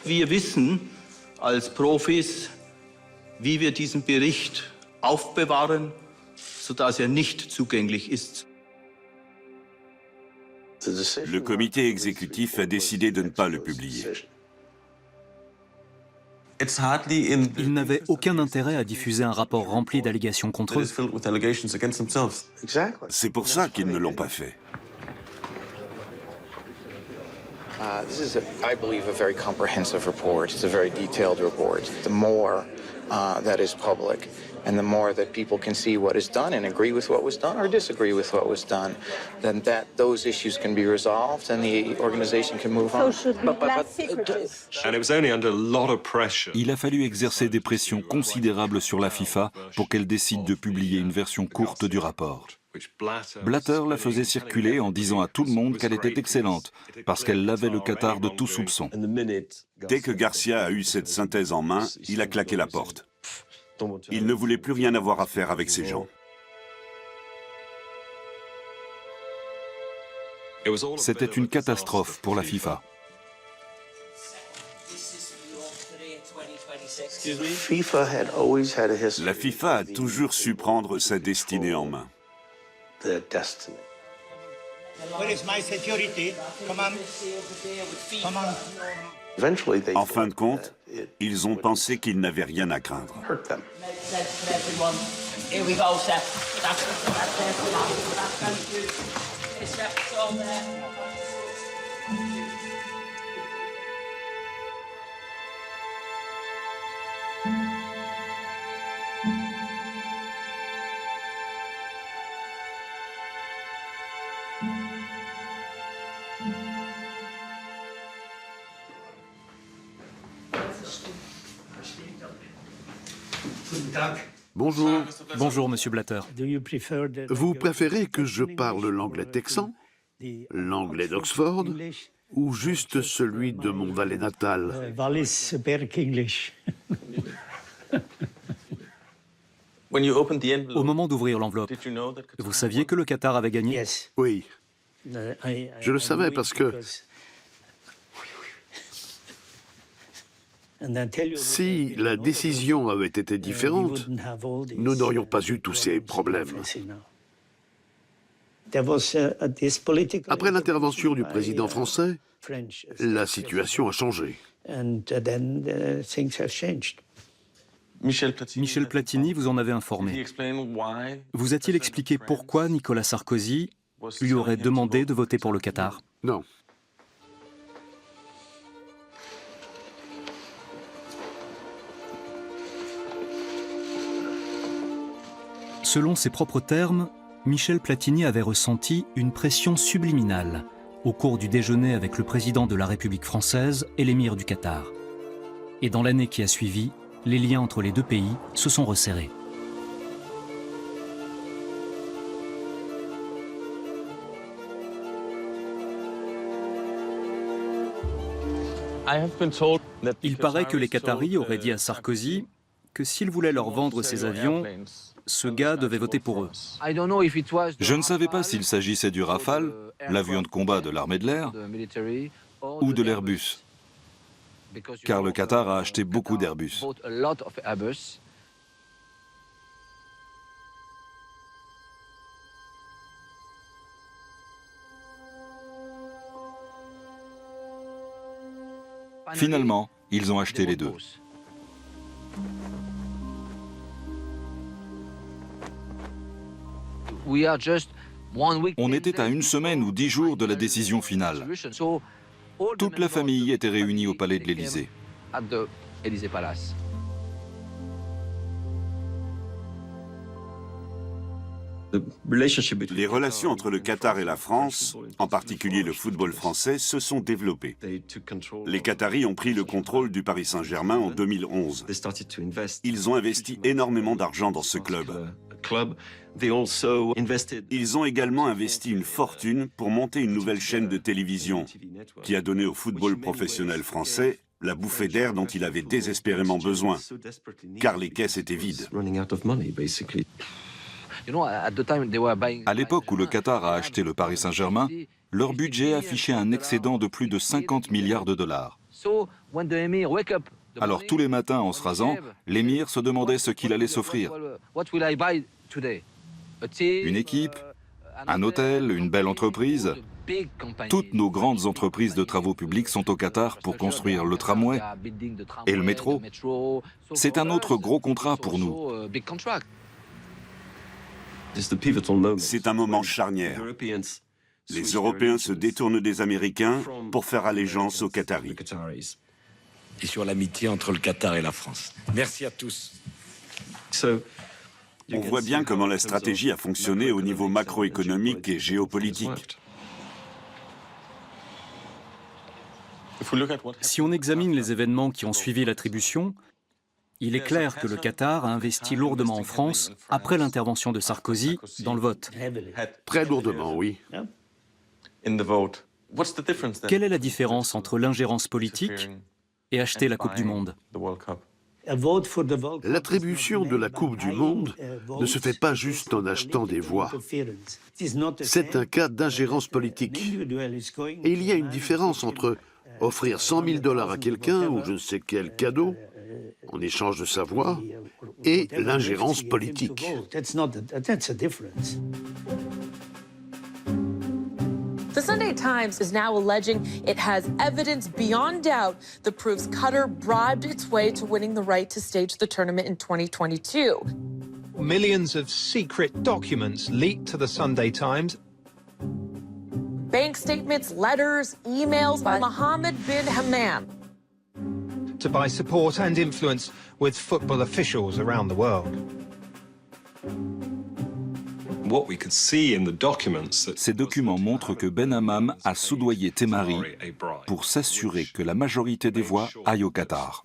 Speaker 24: Wir wissen als Profis, wie wir diesen Bericht aufbewahren, sodass nicht zugänglich ist.
Speaker 20: Le comité exécutif a décidé de ne pas le publier.
Speaker 7: Ils n'avaient aucun intérêt à diffuser un rapport rempli d'allégations contre eux.
Speaker 20: C'est pour ça qu'ils ne l'ont pas fait.
Speaker 23: This is, I believe, a very comprehensive report. It's a very detailed report. The more that is public, and the more that people can see what is done and agree with what was done or disagree with what was done, then those issues can be resolved and the organization can move on.
Speaker 9: Il a fallu exercer des pressions considérables sur la FIFA pour qu'elle décide de publier une version courte du rapport. Blatter la faisait circuler en disant à tout le monde qu'elle était excellente, parce qu'elle lavait le Qatar de tout soupçon.
Speaker 20: Dès que Garcia a eu cette synthèse en main, il a claqué la porte. Il ne voulait plus rien avoir à faire avec ces gens.
Speaker 9: C'était une catastrophe pour la FIFA.
Speaker 20: La FIFA a toujours su prendre sa destinée en main.
Speaker 8: Where is my security? Come on. Come on.
Speaker 20: En fin de compte, ils ont pensé qu'ils n'avaient rien à craindre.
Speaker 3: Bonjour.
Speaker 7: Bonjour, Monsieur Blatter.
Speaker 3: Vous préférez que je parle l'anglais texan, l'anglais d'Oxford, ou juste celui de mon Valais natal?
Speaker 7: Au moment d'ouvrir l'enveloppe, vous saviez que le Qatar avait gagné?
Speaker 3: Oui. Je le savais parce que si la décision avait été différente, nous n'aurions pas eu tous ces problèmes. Après l'intervention du président français, la situation a changé.
Speaker 7: Michel Platini vous en avait informé. Vous a-t-il expliqué pourquoi Nicolas Sarkozy lui aurait demandé de voter pour le Qatar?
Speaker 3: Non.
Speaker 7: Selon ses propres termes, Michel Platini avait ressenti une pression subliminale au cours du déjeuner avec le président de la République française et l'émir du Qatar. Et dans l'année qui a suivi, les liens entre les deux pays se sont resserrés. Il paraît que les Qataris auraient dit à Sarkozy que s'il voulait leur vendre ses avions, ce gars devait voter pour eux.
Speaker 9: Je ne savais pas s'il s'agissait du Rafale, l'avion de combat de l'armée de l'air, ou de l'Airbus, car le Qatar a acheté beaucoup d'Airbus. Finalement, ils ont acheté les deux. On était à 1 semaine ou 10 jours de la décision finale. Toute la famille était réunie au palais de l'Élysée.
Speaker 20: Les relations entre le Qatar et la France, en particulier le football français, se sont développées. Les Qataris ont pris le contrôle du Paris Saint-Germain en 2011. Ils ont investi énormément d'argent dans ce club. Ils ont également investi une fortune pour monter une nouvelle chaîne de télévision qui a donné au football professionnel français la bouffée d'air dont il avait désespérément besoin, car les caisses étaient vides.
Speaker 9: À l'époque où le Qatar a acheté le Paris Saint-Germain, leur budget affichait un excédent de plus de 50 milliards de dollars. Alors tous les matins, en se rasant, l'émir se demandait ce qu'il allait s'offrir. Une équipe, un hôtel, une belle entreprise. Toutes nos grandes entreprises de travaux publics sont au Qatar pour construire le tramway et le métro. C'est un autre gros contrat pour nous.
Speaker 20: C'est un moment charnière. Les Européens se détournent des Américains pour faire allégeance aux Qataris.
Speaker 10: Et sur l'amitié entre le Qatar et la France. Merci à tous.
Speaker 20: On voit bien comment la stratégie a fonctionné au niveau macroéconomique et géopolitique.
Speaker 7: Si on examine les événements qui ont suivi l'attribution, il est clair que le Qatar a investi lourdement en France après l'intervention de Sarkozy dans le vote.
Speaker 3: Très lourdement, oui.
Speaker 7: Quelle est la différence entre l'ingérence politique et acheter la Coupe du Monde?
Speaker 3: L'attribution de la Coupe du Monde ne se fait pas juste en achetant des voix. C'est un cas d'ingérence politique. Et il y a une différence entre offrir 100 000 $ à quelqu'un ou je ne sais quel cadeau en échange de sa voix et l'ingérence politique.
Speaker 13: The Sunday Times is now alleging it has evidence beyond doubt that proves Qatar bribed its way to winning the right to stage the tournament in 2022.
Speaker 21: Millions of secret documents leaked to the Sunday Times.
Speaker 13: Bank statements, letters, emails by Mohammed bin Hammam.
Speaker 21: To buy support and influence with football officials around the world.
Speaker 9: Ces documents montrent que Ben Hammam a soudoyé Temari pour s'assurer que la majorité des voix aille au Qatar.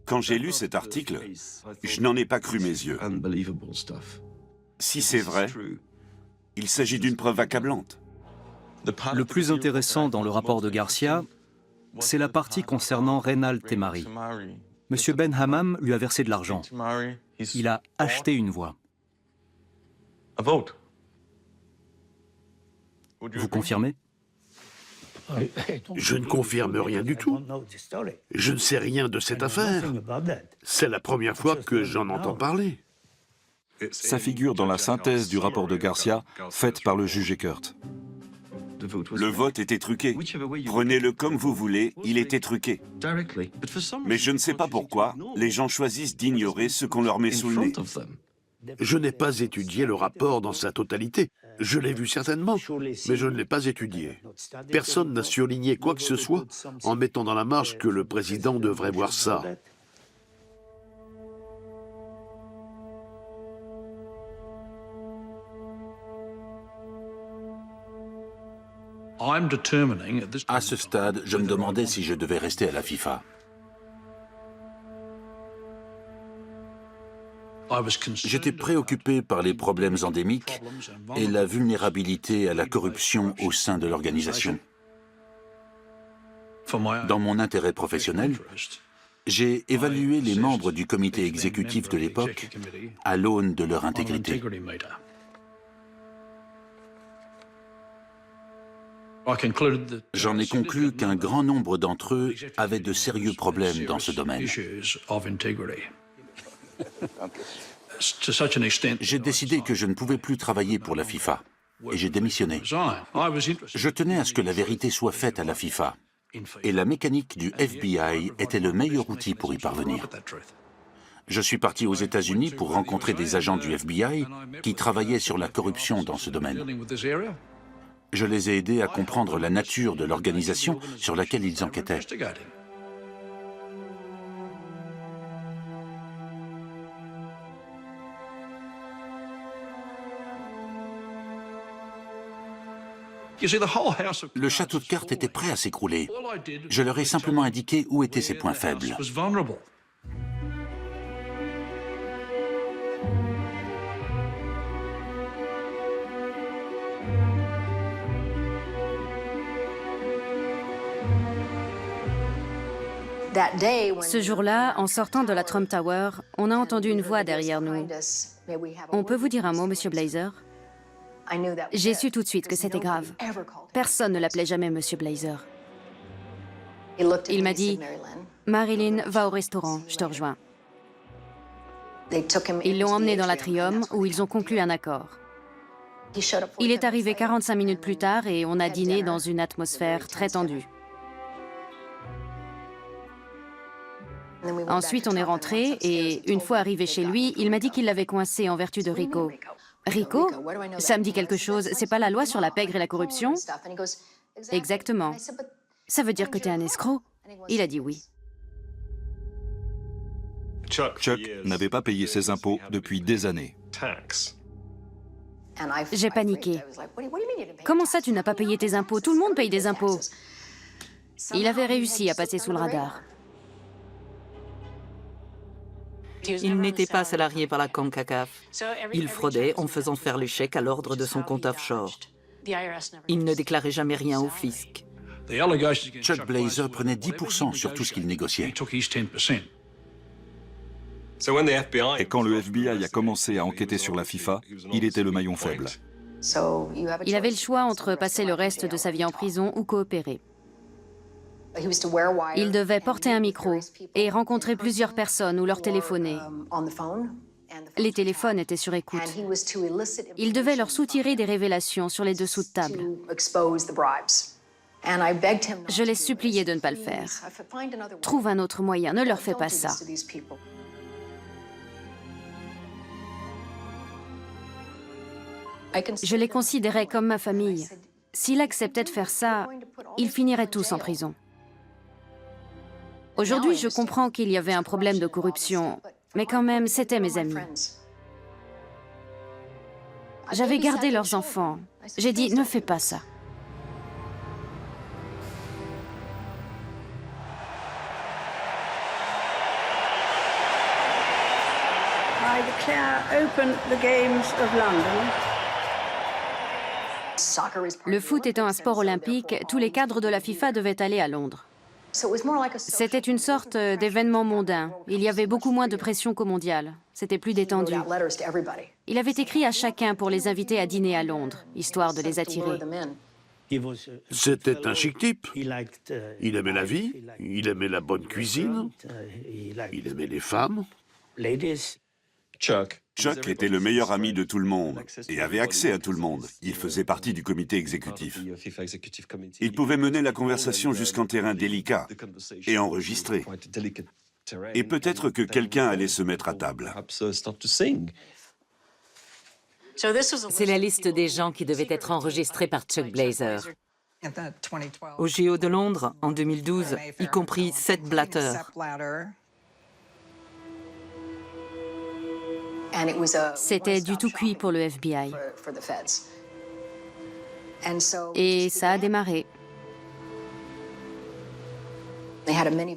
Speaker 20: Quand j'ai lu cet article, je n'en ai pas cru mes yeux. Si c'est vrai, il s'agit d'une preuve accablante.
Speaker 7: Le plus intéressant dans le rapport de Garcia, c'est la partie concernant Reynald Temari. Monsieur Ben Hammam lui a versé de l'argent. Il a acheté une voix. Vous confirmez?
Speaker 3: Je ne confirme rien du tout. Je ne sais rien de cette affaire. C'est la première fois que j'en entends parler.
Speaker 9: Ça figure dans la synthèse du rapport de Garcia faite par le juge Eckert.
Speaker 20: Le vote était truqué. Prenez-le comme vous voulez, il était truqué. Mais je ne sais pas pourquoi, les gens choisissent d'ignorer ce qu'on leur met sous le nez.
Speaker 3: Je n'ai pas étudié le rapport dans sa totalité. Je l'ai vu certainement, mais je ne l'ai pas étudié. Personne n'a surligné quoi que ce soit en mettant dans la marge que le président devrait voir ça.
Speaker 4: À ce stade, je me demandais si je devais rester à la FIFA. J'étais préoccupé par les problèmes endémiques et la vulnérabilité à la corruption au sein de l'organisation. Dans mon intérêt professionnel, j'ai évalué les membres du comité exécutif de l'époque à l'aune de leur intégrité. J'en ai conclu qu'un grand nombre d'entre eux avaient de sérieux problèmes dans ce domaine. J'ai décidé que je ne pouvais plus travailler pour la FIFA et j'ai démissionné. Je tenais à ce que la vérité soit faite à la FIFA et la mécanique du FBI était le meilleur outil pour y parvenir. Je suis parti aux États-Unis pour rencontrer des agents du FBI qui travaillaient sur la corruption dans ce domaine. Je les ai aidés à comprendre la nature de l'organisation sur laquelle ils enquêtaient. Le château de cartes était prêt à s'écrouler. Je leur ai simplement indiqué où étaient ses points faibles.
Speaker 2: Ce jour-là, en sortant de la Trump Tower, on a entendu une voix derrière nous. On peut vous dire un mot, Monsieur Blazer? J'ai su tout de suite que c'était grave. Personne ne l'appelait jamais Monsieur Blazer. Il m'a dit, Marilyn, va au restaurant, je te rejoins. Ils l'ont emmené dans l'atrium où ils ont conclu un accord. Il est arrivé 45 minutes plus tard et on a dîné dans une atmosphère très tendue. Ensuite, on est rentré et une fois arrivé chez lui, il m'a dit qu'il l'avait coincé en vertu de RICO. RICO? Ça me dit quelque chose. C'est pas la loi sur la pègre et la corruption? Exactement. Ça veut dire que t'es un escroc? Il a dit oui.
Speaker 9: Chuck n'avait pas payé ses impôts depuis des années.
Speaker 2: J'ai paniqué. Comment ça, tu n'as pas payé tes impôts? Tout le monde paye des impôts. Il avait réussi à passer sous le radar.
Speaker 6: Il n'était pas salarié par la CONCACAF. Il fraudait en faisant faire les chèques à l'ordre de son compte offshore. Il ne déclarait jamais rien au fisc.
Speaker 4: Chuck Blazer prenait 10% sur tout ce qu'il négociait.
Speaker 9: Et quand le FBI a commencé à enquêter sur la FIFA, il était le maillon faible.
Speaker 2: Il avait le choix entre passer le reste de sa vie en prison ou coopérer. Il devait porter un micro et rencontrer plusieurs personnes ou leur téléphoner. Les téléphones étaient sur écoute. Il devait leur soutirer des révélations sur les dessous de table. Je l'ai supplié de ne pas le faire. Trouve un autre moyen, ne leur fais pas ça. Je les considérais comme ma famille. S'il acceptait de faire ça, ils finiraient tous en prison. Aujourd'hui, je comprends qu'il y avait un problème de corruption, mais quand même, c'étaient mes amis. J'avais gardé leurs enfants. J'ai dit, ne fais pas ça.
Speaker 5: I declare open the Games of London.
Speaker 2: Le foot étant un sport olympique, tous les cadres de la FIFA devaient aller à Londres. C'était une sorte d'événement mondain. Il y avait beaucoup moins de pression qu'au mondial. C'était plus détendu. Il avait écrit à chacun pour les inviter à dîner à Londres, histoire de les attirer.
Speaker 3: C'était un chic type. Il aimait la vie, il aimait la bonne cuisine, il aimait les femmes.
Speaker 20: Chuck était le meilleur ami de tout le monde et avait accès à tout le monde. Il faisait partie du comité exécutif. Il pouvait mener la conversation jusqu'en terrain délicat et enregistrer. Et peut-être que quelqu'un allait se mettre à table.
Speaker 12: C'est la liste des gens qui devaient être enregistrés par Chuck Blazer.
Speaker 6: Au JO de Londres, en 2012, y compris Sepp Blatter.
Speaker 2: C'était du tout cuit pour le FBI. Et ça a démarré.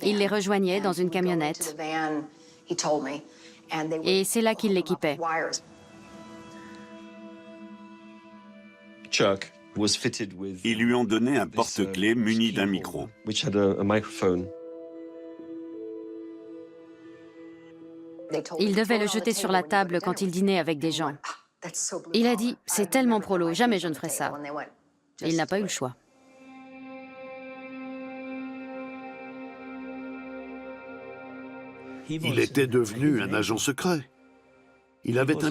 Speaker 2: Il les rejoignait dans une camionnette. Et c'est là qu'il l'équipait.
Speaker 20: Ils lui ont donné un porte-clés muni d'un micro.
Speaker 2: Il devait le jeter sur la table quand il dînait avec des gens. Il a dit, c'est tellement prolo, jamais je ne ferai ça. Il n'a pas eu le choix.
Speaker 3: Il était devenu un agent secret. Il avait un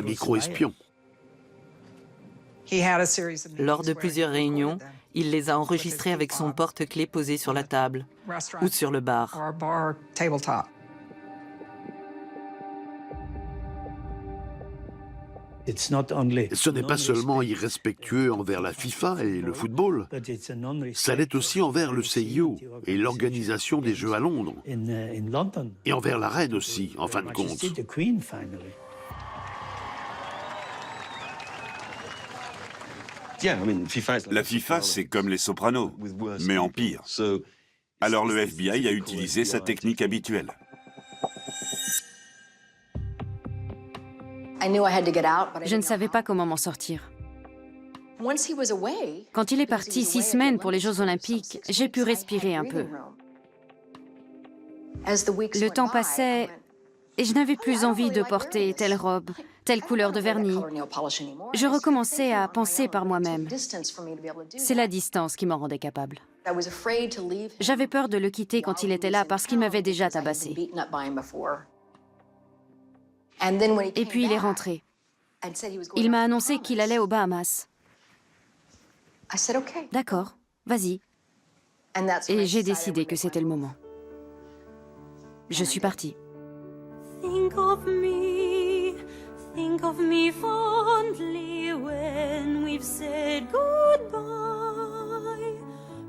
Speaker 3: micro espion.
Speaker 6: Lors de plusieurs réunions, il les a enregistrés avec son porte-clés posé sur la table ou sur le bar.
Speaker 3: Ce n'est pas seulement irrespectueux envers la FIFA et le football, ça l'est aussi envers le CIO et l'organisation des Jeux à Londres, et envers la reine aussi, en fin de compte.
Speaker 20: La FIFA, c'est comme les Sopranos, mais en pire. Alors le FBI a utilisé sa technique habituelle.
Speaker 2: Je ne savais pas comment m'en sortir. Quand il est parti 6 semaines pour les Jeux Olympiques, j'ai pu respirer un peu. Le temps passait et je n'avais plus envie de porter telle robe, telle couleur de vernis. Je recommençais à penser par moi-même. C'est la distance qui m'en rendait capable. J'avais peur de le quitter quand il était là parce qu'il m'avait déjà tabassé. Et puis il est rentré. Il m'a annoncé qu'il allait aux Bahamas. D'accord, vas-y. Et j'ai décidé que c'était le moment. je suis partie.
Speaker 14: Think of me fondly when we've said goodbye.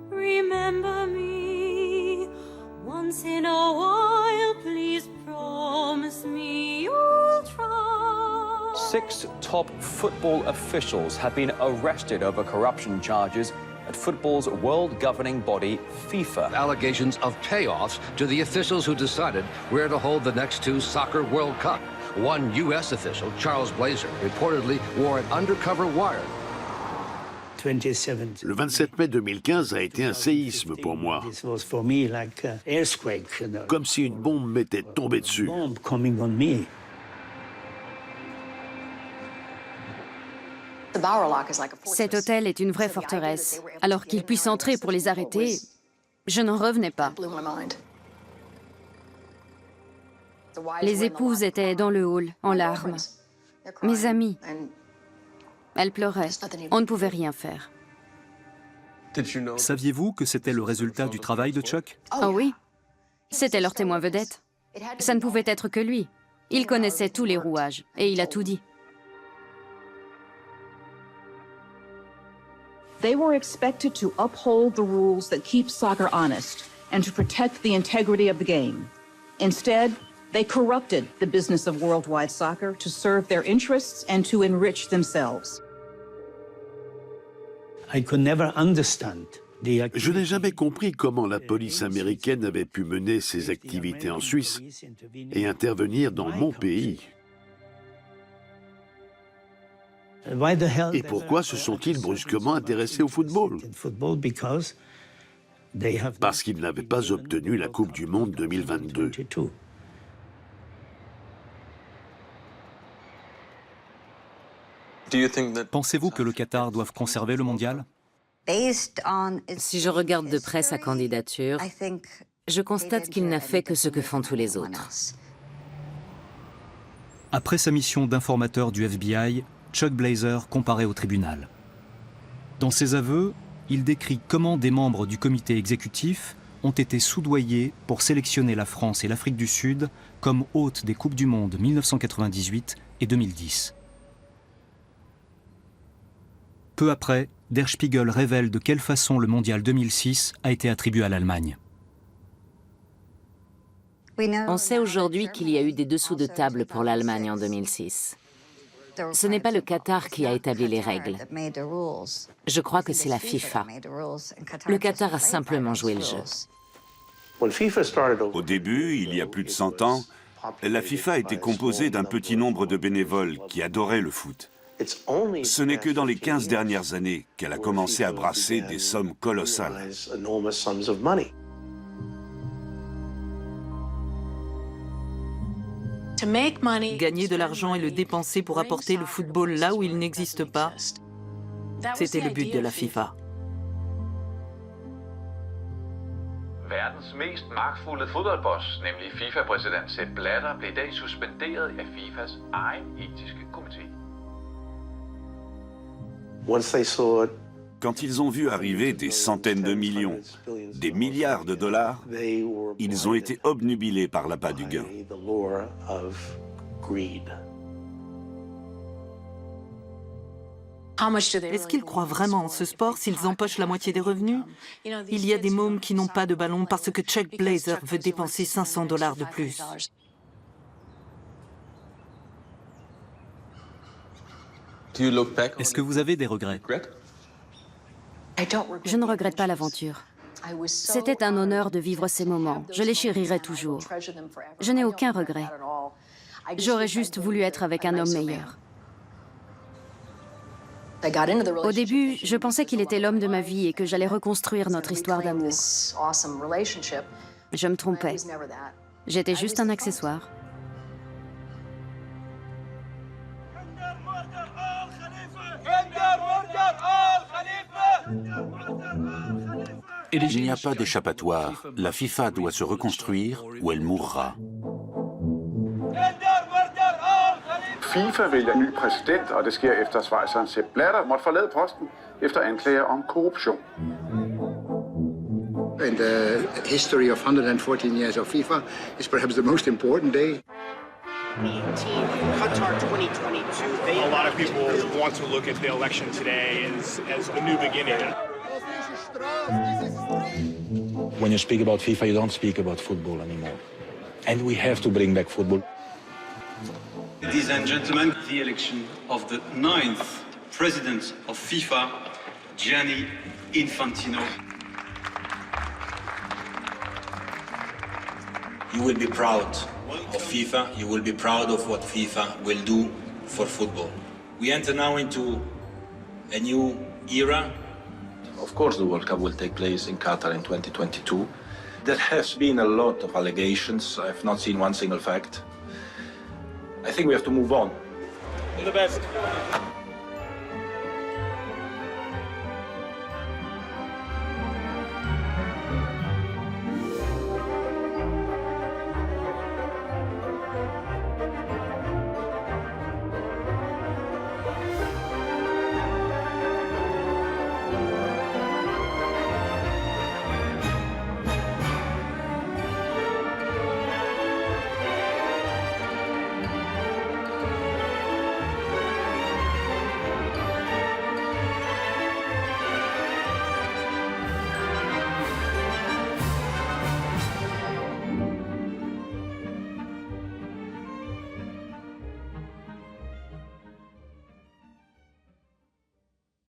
Speaker 14: Remember me once in a while, please promise me you'll try.
Speaker 15: 6 top football officials have been arrested over corruption charges at football's world governing body, FIFA.
Speaker 16: Allegations of payoffs to the officials who decided where to hold the next 2 Soccer World Cup. One U.S. official, Charles Blazer, reportedly wore an undercover wire.
Speaker 3: Le 27 mai 2015 a été un séisme pour moi. Comme si une bombe m'était tombée dessus.
Speaker 2: Cet hôtel est une vraie forteresse. Alors qu'ils puissent entrer pour les arrêter, je n'en revenais pas. Les épouses étaient dans le hall, en larmes. Mes amies. Elles pleuraient. On ne pouvait rien faire.
Speaker 7: Saviez-vous que c'était le résultat du travail de Chuck?
Speaker 2: Oh oui. C'était leur témoin vedette. Ça ne pouvait être que lui. Il connaissait tous les rouages et il a tout dit.
Speaker 18: They were expected to uphold the rules that keep soccer honest and to protect the integrity of the game. Instead, they corrupted the business of worldwide soccer to serve their interests and to enrich themselves.
Speaker 3: Je n'ai jamais compris comment la police américaine avait pu mener ses activités en Suisse et intervenir dans mon pays. Et pourquoi se sont-ils brusquement intéressés au football? Parce qu'ils n'avaient pas obtenu la Coupe du Monde 2022.
Speaker 7: Pensez-vous que le Qatar doive conserver le mondial?
Speaker 12: Si je regarde de près sa candidature, je constate qu'il n'a fait que ce que font tous les autres.
Speaker 7: Après sa mission d'informateur du FBI, Chuck Blazer comparaît au tribunal. Dans ses aveux, il décrit comment des membres du comité exécutif ont été soudoyés pour sélectionner la France et l'Afrique du Sud comme hôtes des Coupes du Monde 1998 et 2010. Peu après, Der Spiegel révèle de quelle façon le mondial 2006 a été attribué à l'Allemagne.
Speaker 12: On sait aujourd'hui qu'il y a eu des dessous de table pour l'Allemagne en 2006. Ce n'est pas le Qatar qui a établi les règles. Je crois que c'est la FIFA. Le Qatar a simplement joué le jeu.
Speaker 20: Au début, il y a plus de 100 ans, la FIFA était composée d'un petit nombre de bénévoles qui adoraient le foot. Ce n'est que dans les 15 dernières années qu'elle a commencé à brasser des sommes colossales.
Speaker 6: Gagner de l'argent et le dépenser pour apporter le football là où il n'existe pas, c'était le but de la FIFA.
Speaker 25: Verdens mest magtfulde fodboldboss, nemlig FIFA-præsident Sepp Blatter, blev i dag suspenderet af FIFAs egen etiske komité.
Speaker 20: Quand ils ont vu arriver des centaines de millions, des milliards de dollars, ils ont été obnubilés par l'appât du gain.
Speaker 6: Est-ce qu'ils croient vraiment en ce sport s'ils empochent la moitié des revenus? Il y a des mômes qui n'ont pas de ballon parce que Chuck Blazer veut dépenser $500 de plus.
Speaker 7: Est-ce que vous avez des regrets?
Speaker 2: Je ne regrette pas l'aventure. C'était un honneur de vivre ces moments. Je les chérirai toujours. Je n'ai aucun regret. J'aurais juste voulu être avec un homme meilleur. Au début, je pensais qu'il était l'homme de ma vie et que j'allais reconstruire notre histoire d'amour. Je me trompais. J'étais juste un accessoire.
Speaker 4: Il n'y a pas d'échappatoire. La FIFA doit se reconstruire ou elle mourra.
Speaker 26: FIFA vælger ny præsident, og det sker efter schweizeren Sepp Blatter måtte forlade posten efter anklager om korruption.
Speaker 1: In the history of 114 years of FIFA, is perhaps the most important day.
Speaker 11: Qatar 2022. A lot of people want to look at the election today as a new beginning.
Speaker 10: When you speak about FIFA, you don't speak about football anymore. And we have to bring back football.
Speaker 17: Ladies and gentlemen, the election of the 9th president of FIFA, Gianni Infantino.
Speaker 19: You will be proud of FIFA, you will be proud of what FIFA will do for football. We enter now into a new era.
Speaker 10: Of course, the World Cup will take place in Qatar in 2022. There has been a lot of allegations. I have not seen one single fact. I think we have to move on.
Speaker 11: All the best.